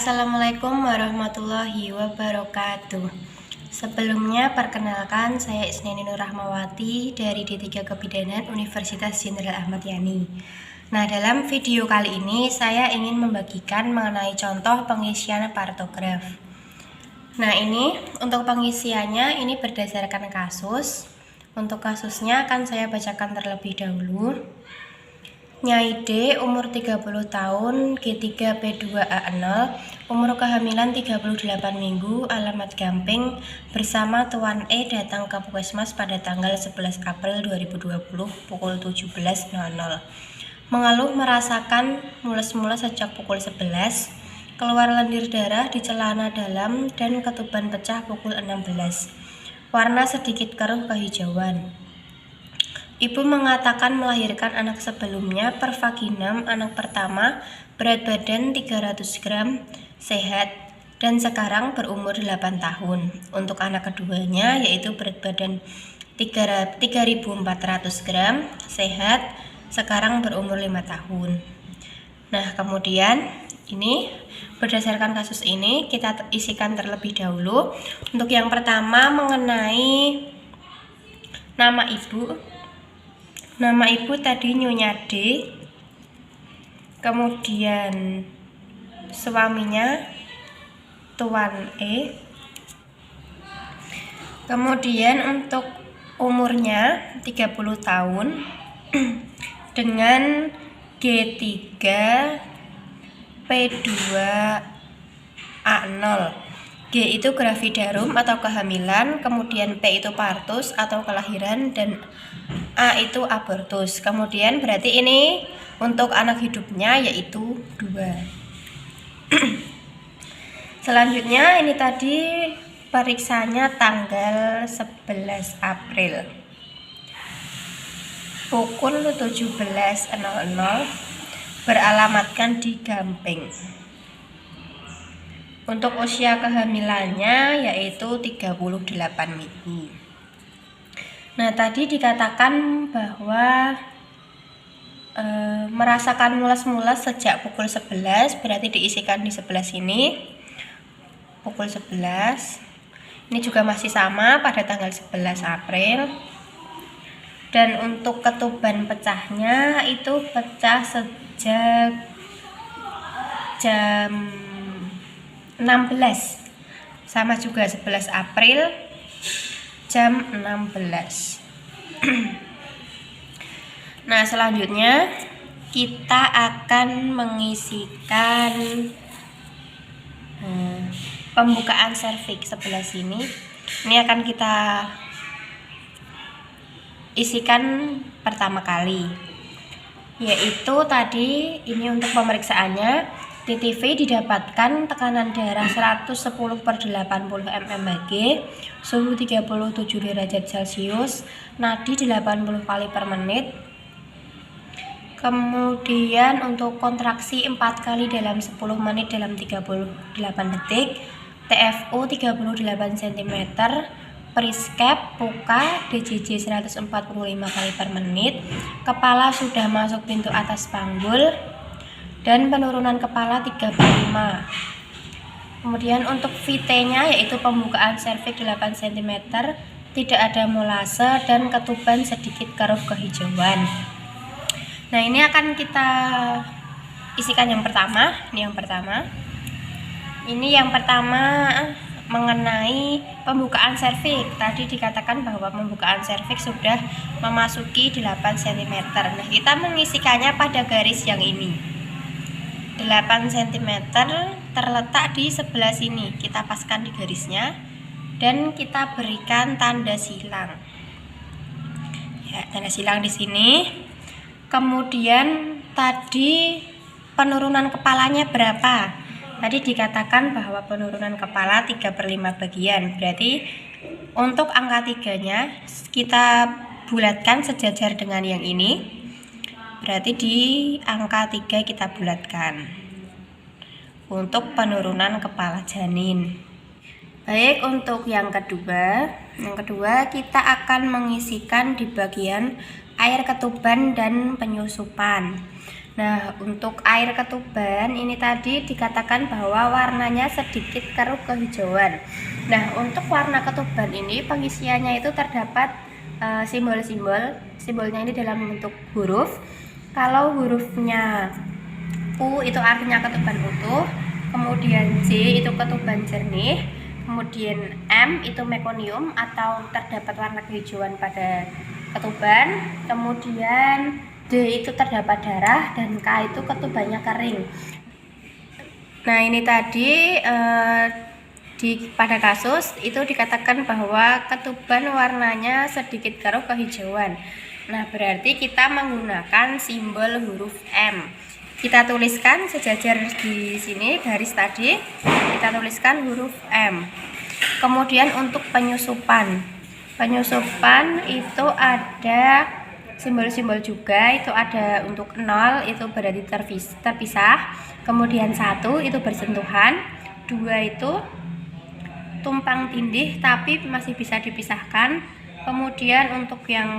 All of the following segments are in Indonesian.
Assalamualaikum warahmatullahi wabarakatuh. Sebelumnya perkenalkan, saya Isniani Nur Rahmawati dari D3 Kebidanan Universitas Jenderal Ahmad Yani. Nah, dalam video kali ini saya ingin membagikan mengenai contoh pengisian partograf. Nah, ini untuk pengisiannya ini berdasarkan kasus. Untuk kasusnya akan saya bacakan terlebih dahulu. Nyai D umur 30 tahun, G3 P2A0, umur kehamilan 38 minggu, alamat Gamping, bersama Tuan E datang ke Puskesmas pada tanggal 11 April 2020 pukul 17.00. Mengeluh merasakan mules-mules sejak pukul 11, keluar lendir darah di celana dalam dan ketuban pecah pukul 16. Warna sedikit keruh kehijauan. Ibu mengatakan melahirkan anak sebelumnya per vaginam, anak pertama berat badan 300 gram, sehat, dan sekarang berumur 8 tahun. Untuk anak keduanya yaitu berat badan 3.400 gram, sehat, sekarang berumur 5 tahun. Nah, kemudian ini berdasarkan kasus ini kita isikan terlebih dahulu. Untuk yang pertama mengenai nama ibu. Nama ibu tadi Nyonya D, kemudian suaminya Tuan E, kemudian untuk umurnya 30 tahun dengan G3 P2A0. G itu gravidarum atau kehamilan, kemudian P itu partus atau kelahiran, dan A itu abortus. Kemudian berarti ini untuk anak hidupnya yaitu 2. Selanjutnya ini tadi periksanya tanggal 11 April pukul 17.00, beralamatkan di Gamping. Untuk usia kehamilannya yaitu 38 minggu. Nah, tadi dikatakan bahwa merasakan mules-mules sejak pukul 11, berarti diisikan di sebelah sini. Pukul 11. Ini juga masih sama pada tanggal 11 April. Dan untuk ketuban pecahnya itu pecah sejak jam 16, sama juga 11 April jam 16. Nah, selanjutnya kita akan mengisikan pembukaan serviks sebelah sini. Ini akan kita isikan pertama kali, yaitu tadi ini untuk pemeriksaannya. TTV didapatkan tekanan darah 110/80 mmHg, suhu 37 derajat Celcius, nadi 80 kali per menit. Kemudian untuk kontraksi 4 kali dalam 10 menit dalam 38 detik, TFU 38 cm, Priskep, Puka, DJJ 145 kali per menit, kepala sudah masuk pintu atas panggul, dan penurunan kepala 35. Kemudian untuk VT-nya yaitu pembukaan serviks 8 cm, tidak ada molase, dan ketuban sedikit keruh kehijauan. Nah, ini akan kita isikan yang pertama. Ini yang pertama mengenai pembukaan serviks. Tadi dikatakan bahwa pembukaan serviks sudah memasuki 8 cm. Nah, kita mengisikannya pada garis yang ini. 8 cm terletak di sebelah sini, kita paskan di garisnya dan kita berikan tanda silang. Ya, tanda silang di sini. Kemudian tadi penurunan kepalanya berapa? Tadi dikatakan bahwa penurunan kepala 3/5 bagian. Berarti untuk angka 3-nya kita bulatkan sejajar dengan yang ini. Berarti di angka 3 kita bulatkan untuk penurunan kepala janin. Baik, untuk yang kedua kita akan mengisikan di bagian air ketuban dan penyusupan. Nah, untuk air ketuban ini tadi dikatakan bahwa warnanya sedikit keruh kehijauan. Nah, untuk warna ketuban ini pengisiannya itu terdapat simbolnya ini dalam bentuk huruf. Kalau hurufnya U itu artinya ketuban utuh, kemudian J itu ketuban jernih, kemudian M itu mekonium atau terdapat warna kehijauan pada ketuban, kemudian D itu terdapat darah, dan K itu ketubannya kering. Nah, ini tadi pada kasus itu dikatakan bahwa ketuban warnanya sedikit keruh kehijauan. Nah, berarti kita menggunakan simbol huruf M. Kita tuliskan sejajar di sini garis tadi, kita tuliskan huruf M. Kemudian untuk penyusupan itu ada simbol-simbol juga, itu ada untuk 0 itu berarti terpisah, kemudian 1 itu bersentuhan, 2 itu tumpang tindih tapi masih bisa dipisahkan, kemudian untuk yang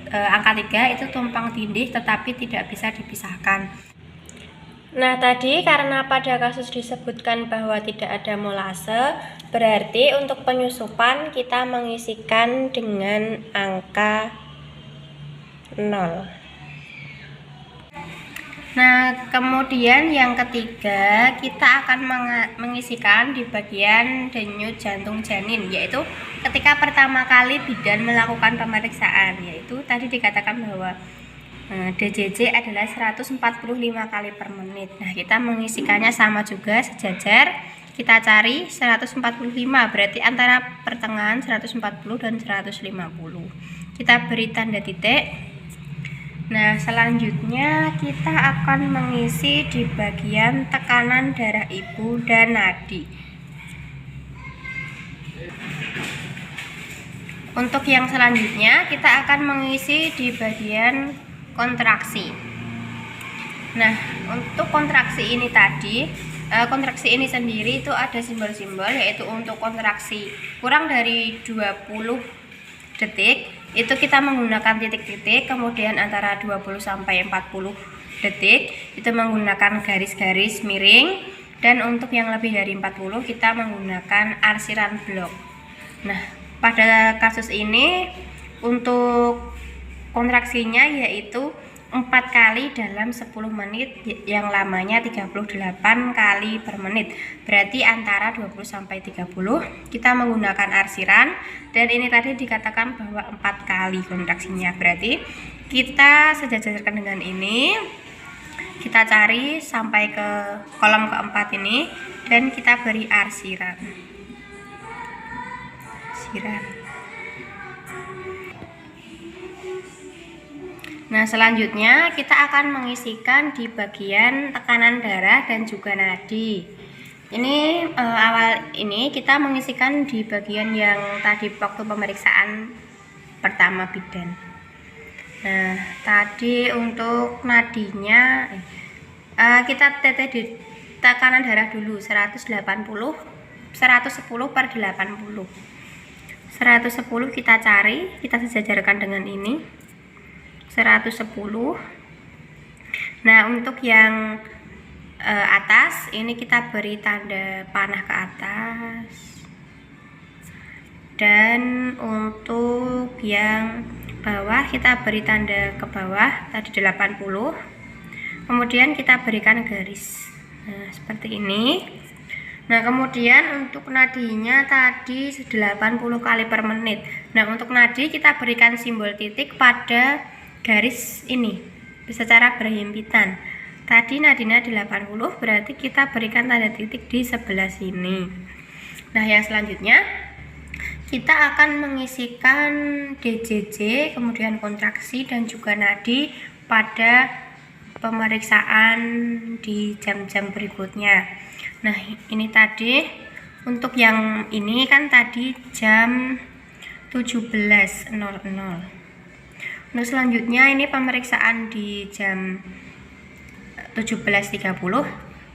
angka 3 itu tumpang tindih tetapi tidak bisa dipisahkan. Nah, tadi karena pada kasus disebutkan bahwa tidak ada molase, berarti untuk penyusupan kita mengisikan dengan angka 0. Nah, kemudian yang ketiga kita akan mengisikan di bagian denyut jantung janin, yaitu ketika pertama kali bidan melakukan pemeriksaan, yaitu tadi dikatakan bahwa DJJ adalah 145 kali per menit. Nah, kita mengisikannya sama juga sejajar, kita cari 145, berarti antara pertengahan 140 dan 150. Kita beri tanda titik. Nah, selanjutnya kita akan mengisi di bagian tekanan darah ibu dan nadi. Untuk yang selanjutnya kita akan mengisi di bagian kontraksi. Nah, untuk kontraksi ini tadi, kontraksi ini sendiri itu ada simbol-simbol, yaitu untuk kontraksi kurang dari 20 detik itu kita menggunakan titik-titik, kemudian antara 20 sampai 40 detik itu menggunakan garis-garis miring, dan untuk yang lebih dari 40 kita menggunakan arsiran blok. Nah, pada kasus ini untuk kontraksinya yaitu 4 kali dalam 10 menit yang lamanya 38 kali per menit, berarti antara 20 sampai 30 kita menggunakan arsiran, dan ini tadi dikatakan bahwa 4 kali kontraksinya, berarti kita sejajarkan dengan ini, kita cari sampai ke kolom keempat ini dan kita beri arsiran. Nah, selanjutnya kita akan mengisikan di bagian tekanan darah dan juga nadi. Ini awal ini kita mengisikan di bagian yang tadi waktu pemeriksaan pertama bidan. Nah, tadi untuk nadinya kita teteh di tekanan darah dulu 110 per 80. 110 kita cari, kita sejajarkan dengan ini 110. Nah, untuk yang atas ini kita beri tanda panah ke atas, dan untuk yang bawah kita beri tanda ke bawah tadi 80, kemudian kita berikan garis. Nah, seperti ini. Nah, kemudian untuk nadinya tadi 80 kali per menit. Nah, untuk nadi kita berikan simbol titik pada garis ini secara berhimpitan. Tadi nadinya 80, berarti kita berikan tanda titik di sebelah sini. Nah, yang selanjutnya kita akan mengisikan DJJ, kemudian kontraksi dan juga nadi pada pemeriksaan di jam-jam berikutnya. Nah, ini tadi untuk yang ini kan tadi jam 17.00. Nah, selanjutnya ini pemeriksaan di jam 17.30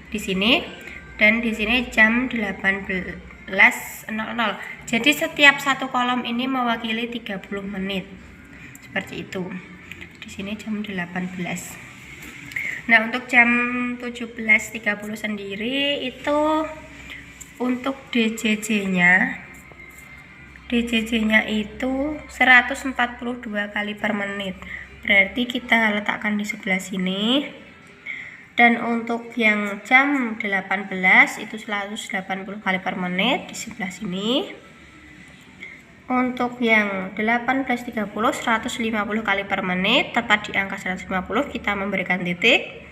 di sini, dan di sini jam 18.00. Jadi setiap satu kolom ini mewakili 30 menit. Seperti itu. Di sini jam 18. Nah, untuk jam 17.30 sendiri itu untuk DJJ-nya itu 142 kali per menit. Berarti kita letakkan di sebelah sini. Dan untuk yang jam 18 itu 180 kali per menit di sebelah sini. Untuk yang 18.30 150 kali per menit, tepat di angka 150 kita memberikan titik.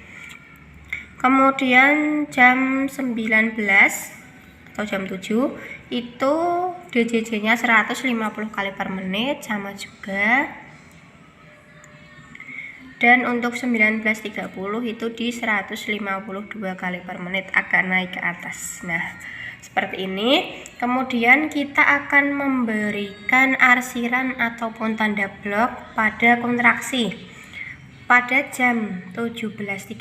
Kemudian jam 19 atau jam 7 itu DJJ nya 150 kali per menit, sama juga. Dan untuk 19.30 itu di 152 kali per menit, agak naik ke atas. Nah, seperti ini. Kemudian kita akan memberikan arsiran ataupun tanda blok pada kontraksi. Pada jam 17.30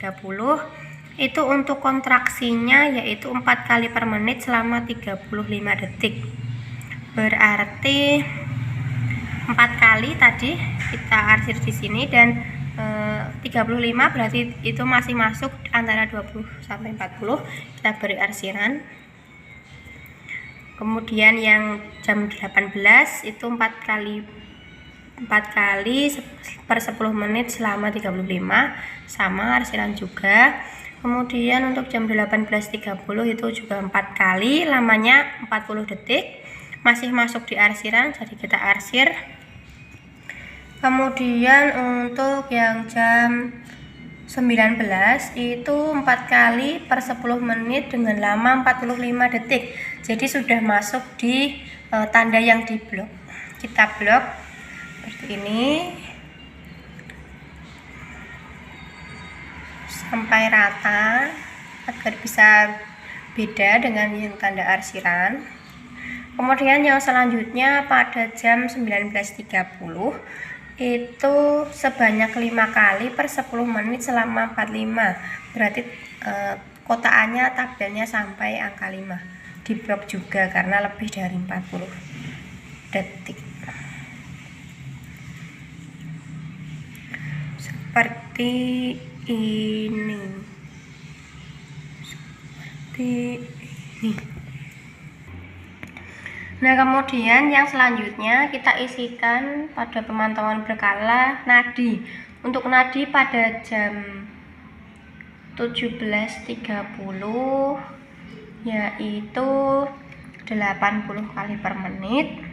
itu untuk kontraksinya yaitu 4 kali per menit selama 35 detik. Berarti 4 kali tadi kita arsir di sini, dan 35 berarti itu masih masuk antara 20 sampai 40, kita beri arsiran. Kemudian yang jam 18 itu 4 kali per 10 menit selama 35, sama arsiran juga. Kemudian untuk jam 18.30 itu juga 4 kali, lamanya 40 detik, masih masuk di arsiran, jadi kita arsir. Kemudian untuk yang jam 19 itu 4 kali per 10 menit dengan lama 45 detik. Jadi sudah masuk di tanda yang di blok. Kita blok seperti ini sampai rata agar bisa beda dengan yang tanda arsiran. Kemudian yang selanjutnya pada jam 19.30 itu sebanyak 5 kali per 10 menit selama 45. Berarti kotaannya, tabelnya sampai angka 5. Di blok juga karena lebih dari 40 detik. Seperti ini. Nah, kemudian yang selanjutnya kita isikan pada pemantauan berkala nadi. Untuk nadi pada jam 17.30 yaitu 80 kali per menit.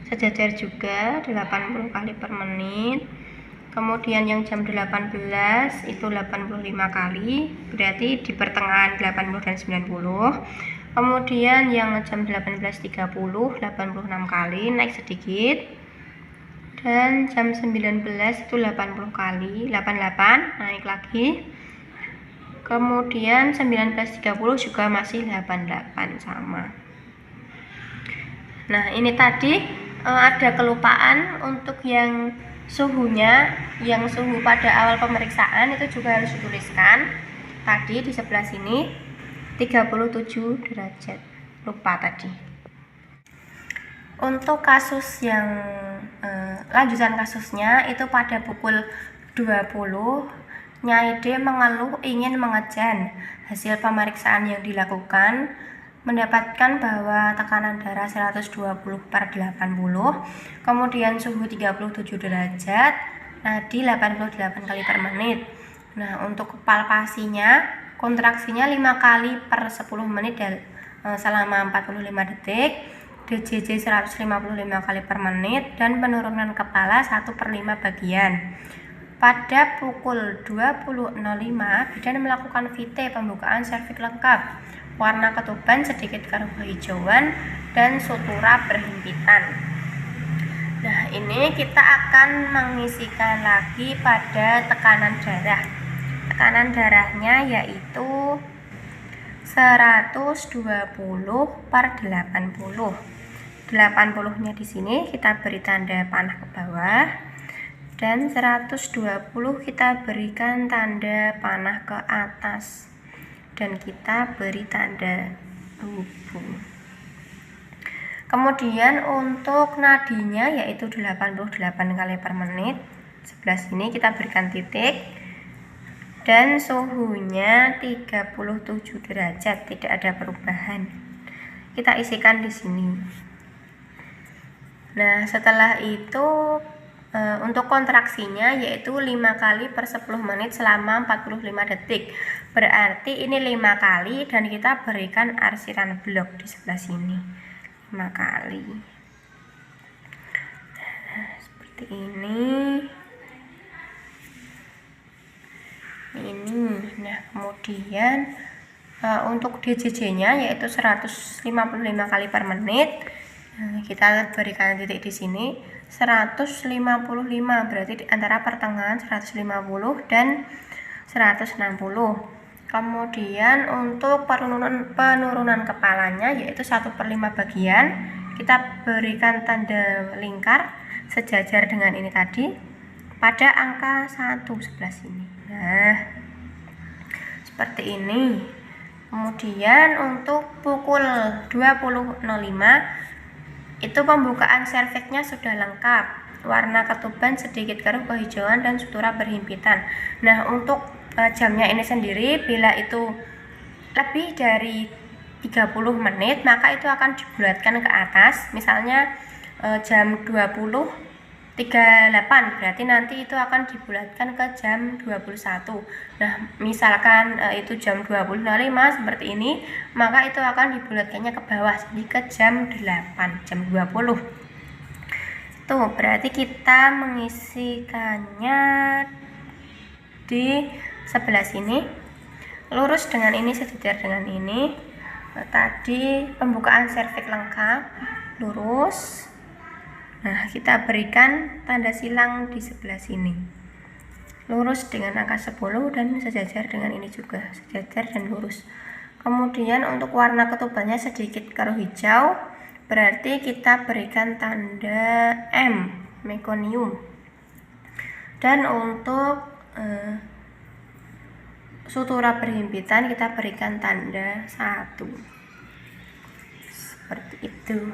Sejajar juga 80 kali per menit. Kemudian yang jam 18 itu 85 kali, berarti di pertengahan 80 dan 90. Kemudian yang jam 18.30 86 kali, naik sedikit. Dan jam 19 itu 80 kali, 88, naik lagi. Kemudian 19.30 juga masih 88, sama. Nah, ini tadi ada kelupaan untuk yang suhunya. Yang suhu pada awal pemeriksaan itu juga harus dituliskan. Tadi di sebelah sini 37 derajat, lupa tadi. Untuk kasus yang lanjutan kasusnya itu pada pukul 20, Nyai D mengeluh ingin mengejan. Hasil pemeriksaan yang dilakukan mendapatkan bahwa tekanan darah 120/80, kemudian suhu 37 derajat, nadi 88 kali per menit. Nah, untuk palpasinya, kontraksinya 5 kali per 10 menit selama 45 detik, DJJ 155 kali per menit, dan penurunan kepala 1/5 bagian. Pada pukul 20.05, bidan melakukan VT pembukaan serviks lengkap, warna ketuban sedikit kehijauan, dan sutura berhimpitan. Nah, ini kita akan mengisikan lagi pada tekanan darah. Tekanan darahnya yaitu 120/80. 80-nya di sini kita beri tanda panah ke bawah, dan 120 kita berikan tanda panah ke atas, dan kita beri tanda hubung. Kemudian untuk nadinya yaitu 88 kali per menit. Sebelah sini kita berikan titik. dan suhunya 37 derajat, tidak ada perubahan. Kita isikan di sini. Nah, setelah itu untuk kontraksinya yaitu 5 kali per 10 menit selama 45 detik. Berarti ini 5 kali dan kita berikan arsiran blok di sebelah sini 5 kali. Nah, seperti ini. Nah, kemudian untuk DJJ-nya yaitu 155 kali per menit. Kita berikan titik di sini 155, berarti antara pertengahan 150 dan 160. Kemudian untuk penurunan kepalanya yaitu 1/5 bagian, kita berikan tanda lingkar sejajar dengan ini tadi pada angka 1 sebelah sini. Nah, seperti ini. Kemudian untuk pukul 20.05 itu pembukaan serviknya sudah lengkap, warna ketuban sedikit keruh kehijauan dan sutura berhimpitan. Nah, untuk jamnya ini sendiri bila itu lebih dari 30 menit maka itu akan dibulatkan ke atas, misalnya jam 20.38 berarti nanti itu akan dibulatkan ke jam 21. Nah, misalkan itu jam 20.05 seperti ini, maka itu akan dibulatkannya ke bawah jadi ke jam 8, jam 20. Tuh, berarti kita mengisikannya di sebelah sini lurus dengan ini, sejajar dengan ini. Tadi pembukaan serviks lengkap, lurus. Nah, kita berikan tanda silang di sebelah sini, lurus dengan angka 10 dan sejajar dengan ini juga, sejajar dan lurus. Kemudian untuk warna ketubannya sedikit keruh hijau, berarti kita berikan tanda M, mekonium. Dan untuk sutura berhimpitan kita berikan tanda 1, seperti itu.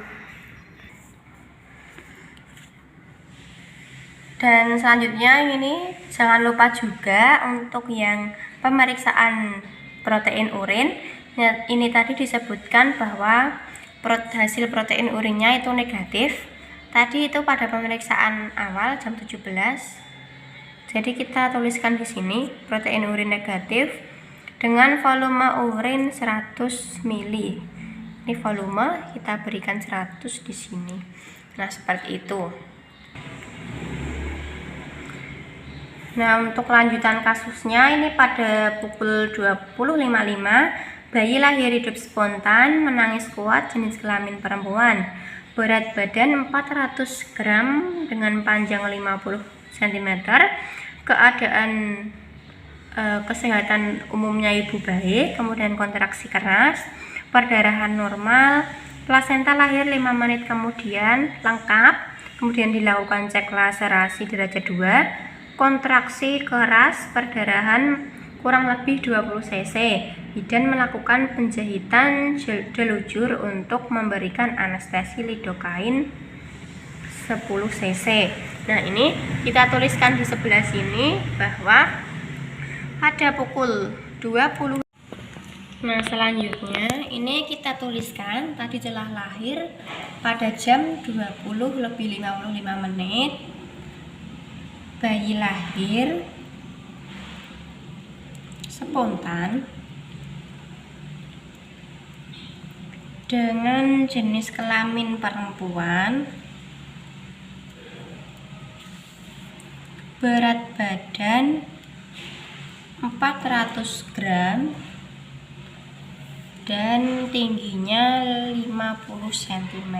Dan selanjutnya ini jangan lupa juga untuk yang pemeriksaan protein urin. Nah, ini tadi disebutkan bahwa hasil protein urinnya itu negatif. Tadi itu pada pemeriksaan awal jam 17. Jadi kita tuliskan di sini protein urin negatif dengan volume urin 100 ml. Ini volume, kita berikan 100 di sini. Nah, seperti itu. Nah, untuk lanjutan kasusnya ini pada pukul 20.55 bayi lahir hidup spontan, menangis kuat, jenis kelamin perempuan, berat badan 400 gram dengan panjang 50 cm, keadaan kesehatan umumnya ibu baik, kemudian kontraksi keras, perdarahan normal, plasenta lahir 5 menit kemudian lengkap, kemudian dilakukan cek laserasi derajat 2, kontraksi keras, perdarahan kurang lebih 20 cc, bidan melakukan penjahitan delujur untuk memberikan anestesi lidokain 10 cc. Nah, ini kita tuliskan di sebelah sini bahwa pada pukul 20. Nah, selanjutnya ini kita tuliskan tadi telah lahir pada jam 20.55 bayi lahir spontan dengan jenis kelamin perempuan, berat badan 400 gram dan tingginya 50 cm.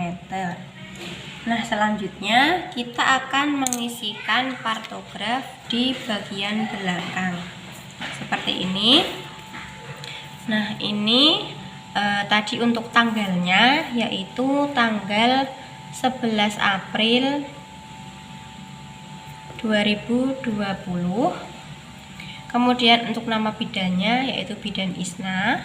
Nah, selanjutnya kita akan mengisikan partograf di bagian belakang seperti ini. Nah, ini tadi untuk tanggalnya yaitu tanggal 11 April 2020. Kemudian untuk nama bidannya yaitu bidan Isna.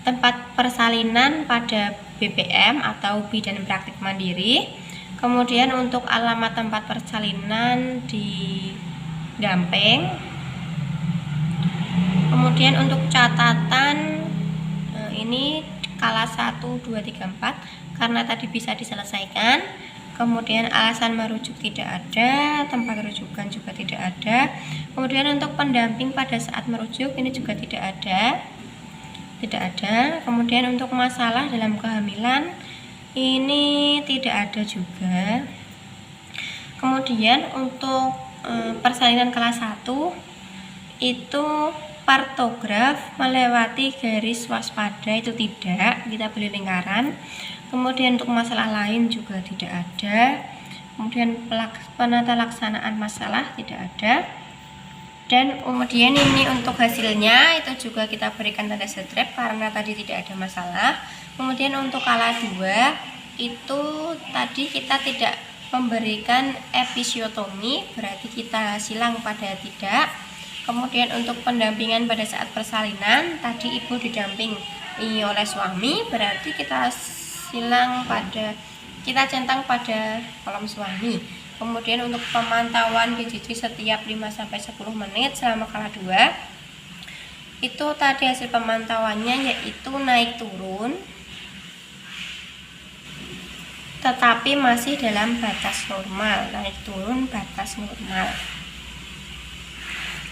Tempat persalinan pada BPM atau bidan praktik mandiri. Kemudian untuk alamat tempat persalinan di Gampeng. Kemudian untuk catatan ini kelas 1, 2, 3, 4 karena tadi bisa diselesaikan. Kemudian alasan merujuk tidak ada, tempat rujukan juga tidak ada. Kemudian untuk pendamping pada saat merujuk ini juga tidak ada. Kemudian untuk masalah dalam kehamilan ini tidak ada juga. Kemudian untuk persalinan kelas 1 itu partograf melewati garis waspada itu tidak, kita beli lingkaran. Kemudian untuk masalah lain juga tidak ada. Kemudian penata laksanaan masalah tidak ada. Dan kemudian ini untuk hasilnya itu juga kita berikan tanda strip karena tadi tidak ada masalah. Kemudian untuk kala 2 itu tadi kita tidak memberikan episiotomi, berarti kita silang pada tidak. Kemudian untuk pendampingan pada saat persalinan tadi ibu didampingi oleh suami, berarti kita centang pada kolom suami. Kemudian untuk pemantauan PJJ setiap 5-10 menit selama kala 2 itu tadi hasil pemantauannya yaitu naik turun tetapi masih dalam batas normal, naik turun batas normal.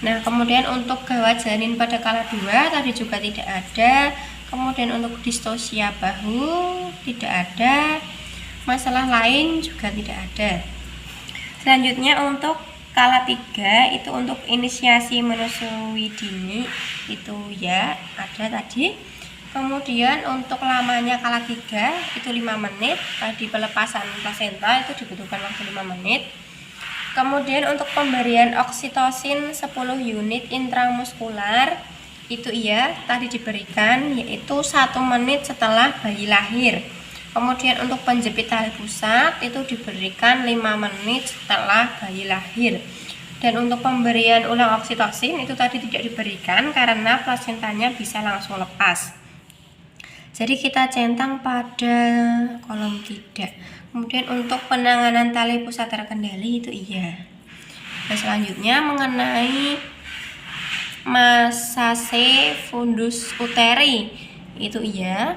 Nah, kemudian untuk gawat janin pada kala 2 tadi juga tidak ada. Kemudian untuk distosia bahu tidak ada. Masalah lain juga tidak ada. Selanjutnya untuk kala 3 itu untuk inisiasi menyusui dini itu ya ada tadi. Kemudian untuk lamanya kala 3 itu 5 menit. Tadi pelepasan plasenta itu dibutuhkan waktu 5 menit. Kemudian untuk pemberian oksitosin 10 unit intramuskular itu iya tadi diberikan yaitu 1 menit setelah bayi lahir. Kemudian untuk penjepit tali pusat itu diberikan 5 menit setelah bayi lahir. Dan untuk pemberian ulang oksitosin itu tadi tidak diberikan karena plasentanya bisa langsung lepas. Jadi kita centang pada kolom tidak. Kemudian untuk penanganan tali pusat terkendali itu iya. Nah, selanjutnya mengenai massase fundus uteri itu iya.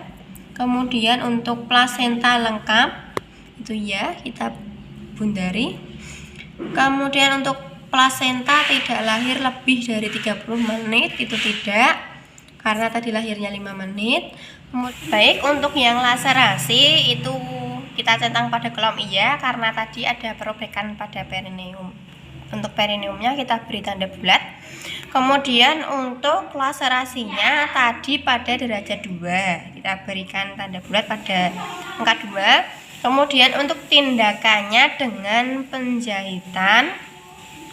Kemudian untuk plasenta lengkap itu iya, kita bundari. Kemudian untuk plasenta tidak lahir lebih dari 30 menit itu tidak, karena tadi lahirnya 5 menit. Baik, untuk yang laserasi itu kita centang pada kolom iya karena tadi ada perobekan pada perineum. Untuk perineumnya kita beri tanda bulat. Kemudian untuk laserasinya tadi pada derajat 2 kita berikan tanda bulat pada angka 2. Kemudian untuk tindakannya dengan penjahitan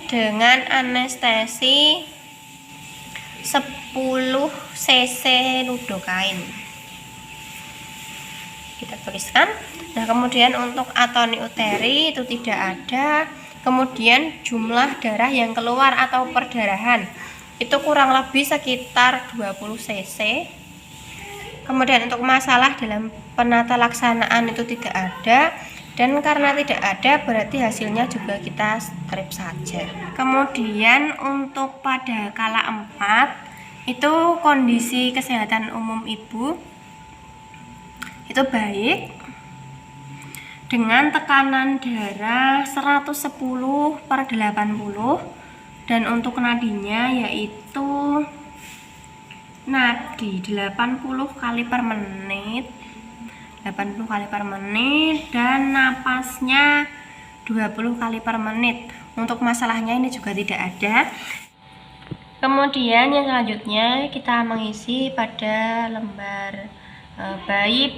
dengan anestesi 10 cc ludokain kita tuliskan. Nah, kemudian untuk atoni uteri itu tidak ada. Kemudian jumlah darah yang keluar atau perdarahan itu kurang lebih sekitar 20 cc. Kemudian untuk masalah dalam penata laksanaan itu tidak ada, dan karena tidak ada berarti hasilnya juga kita strip saja. Kemudian untuk pada kala 4 itu kondisi kesehatan umum ibu itu baik dengan tekanan darah 110/80 dan untuk nadinya yaitu nadi 80 kali per menit dan napasnya 20 kali per menit. Untuk masalahnya ini juga tidak ada. Kemudian yang selanjutnya kita mengisi pada lembar bayi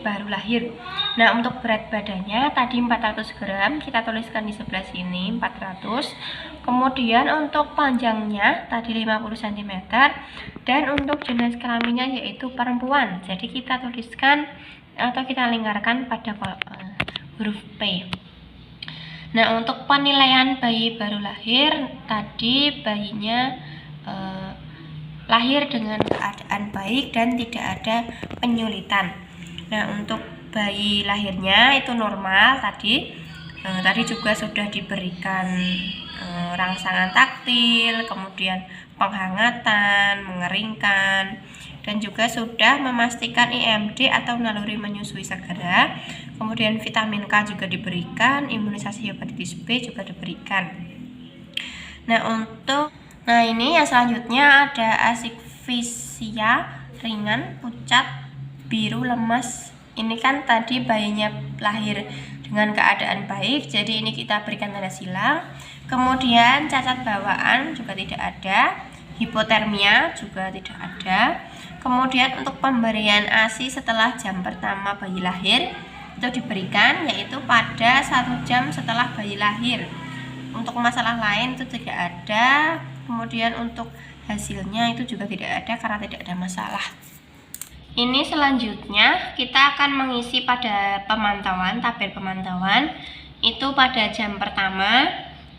baru lahir. Nah, untuk berat badannya tadi 400 gram, kita tuliskan di sebelah sini 400. Kemudian untuk panjangnya tadi 50 cm dan untuk jenis kelaminnya yaitu perempuan. Jadi kita tuliskan atau kita lingkarkan pada huruf P. Nah, untuk penilaian bayi baru lahir tadi bayinya lahir dengan keadaan baik dan tidak ada penyulitan. Nah, untuk bayi lahirnya itu normal tadi. Tadi juga sudah diberikan rangsangan taktil, kemudian penghangatan, mengeringkan, dan juga sudah memastikan IMD atau naluri menyusui segera. Kemudian vitamin K juga diberikan, imunisasi hepatitis B juga diberikan. Nah ini yang selanjutnya ada asikfisia ringan, pucat, biru, lemas. Ini kan tadi bayinya lahir dengan keadaan baik, jadi ini kita berikan tanda silang. Kemudian cacat bawaan juga tidak ada, hipotermia juga tidak ada. Kemudian untuk pemberian ASI setelah jam pertama bayi lahir itu diberikan, yaitu pada 1 jam setelah bayi lahir. Untuk masalah lain itu tidak ada. Kemudian untuk hasilnya itu juga tidak ada karena tidak ada masalah. Ini selanjutnya kita akan mengisi pada pemantauan, tabel pemantauan itu pada jam pertama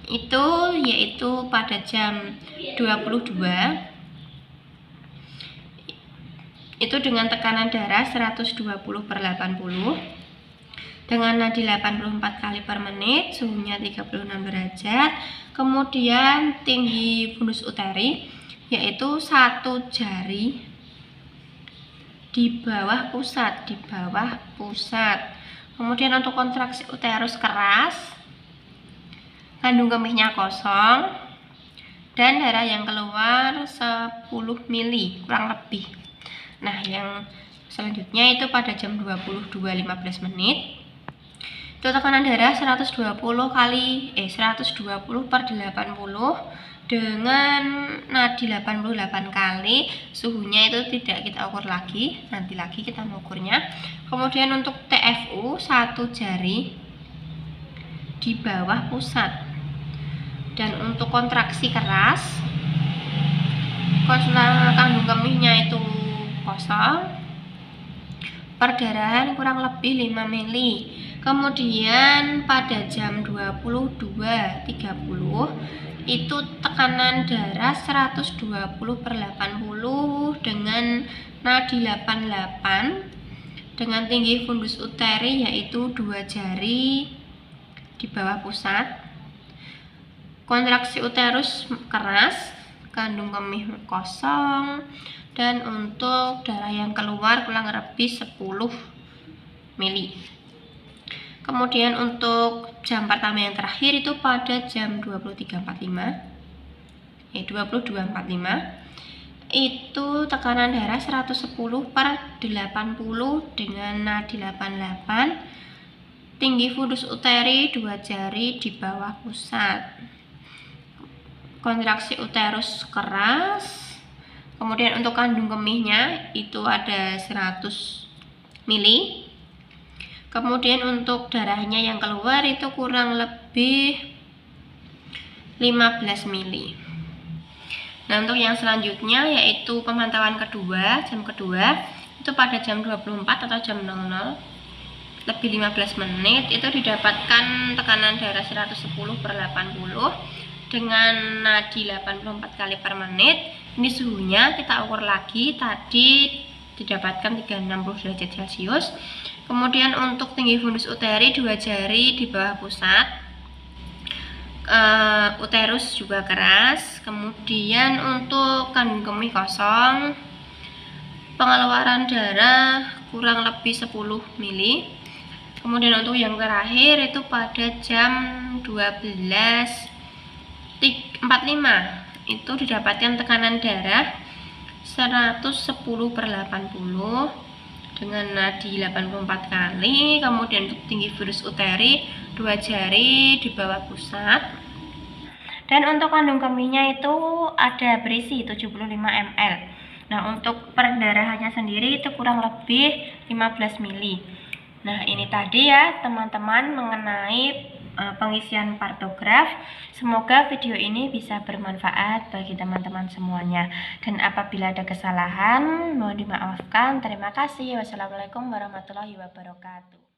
itu yaitu pada jam 22 itu dengan tekanan darah 120/80 dengan nadi 84 kali per menit, suhunya 36 derajat. Kemudian tinggi fundus uteri yaitu 1 jari di bawah pusat, Kemudian untuk kontraksi uterus keras, kandung kemihnya kosong, dan darah yang keluar 10 mili kurang lebih. Nah, yang selanjutnya itu pada jam 22.15 menit. Itu tekanan darah 120/80 dengan nadi 88 kali, suhunya itu tidak kita ukur lagi, nanti lagi kita mengukurnya. Kemudian untuk TFU 1 jari di bawah pusat. Dan untuk kontraksi keras, kandung kemihnya itu kosong, perdarahan kurang lebih 5 mili. Kemudian pada jam 22.30 itu tekanan darah 120/80 dengan nadi 88 dengan tinggi fundus uteri yaitu 2 jari di bawah pusat, kontraksi uterus keras, kandung kemih kosong, dan untuk darah yang keluar kurang lebih 10 mili. Kemudian untuk jam pertama yang terakhir itu pada jam 22.45 itu tekanan darah 110/80 dengan nadi 88, tinggi fundus uteri 2 jari di bawah pusat, kontraksi uterus keras. Kemudian untuk kandung kemihnya itu ada 100 mili. Kemudian untuk darahnya yang keluar itu kurang lebih 15 mili. Nah, untuk yang selanjutnya yaitu pemantauan kedua, jam kedua itu pada jam 24 atau jam 00:15 itu didapatkan tekanan darah 110/80 dengan nadi 84 kali per menit. Ini suhunya kita ukur lagi, tadi didapatkan 360 derajat Celcius. Kemudian untuk tinggi fundus uteri 2 jari di bawah pusat, uterus juga keras. Kemudian untuk kandung kemih kosong, pengeluaran darah kurang lebih 10 mili. Kemudian untuk yang terakhir itu pada jam 12.45 itu didapatkan tekanan darah 110/80 dengan nadi 84 kali. Kemudian untuk tinggi fundus uteri 2 jari di bawah pusat. Dan untuk kandung kemihnya itu ada berisi 75 ml. Nah, untuk perdarahannya sendiri itu kurang lebih 15 mili. Nah, ini tadi ya teman-teman mengenai pengisian partograf. Semoga video ini bisa bermanfaat bagi teman-teman semuanya. Dan apabila ada kesalahan mohon dimaafkan. Terima kasih. Wassalamualaikum warahmatullahi wabarakatuh.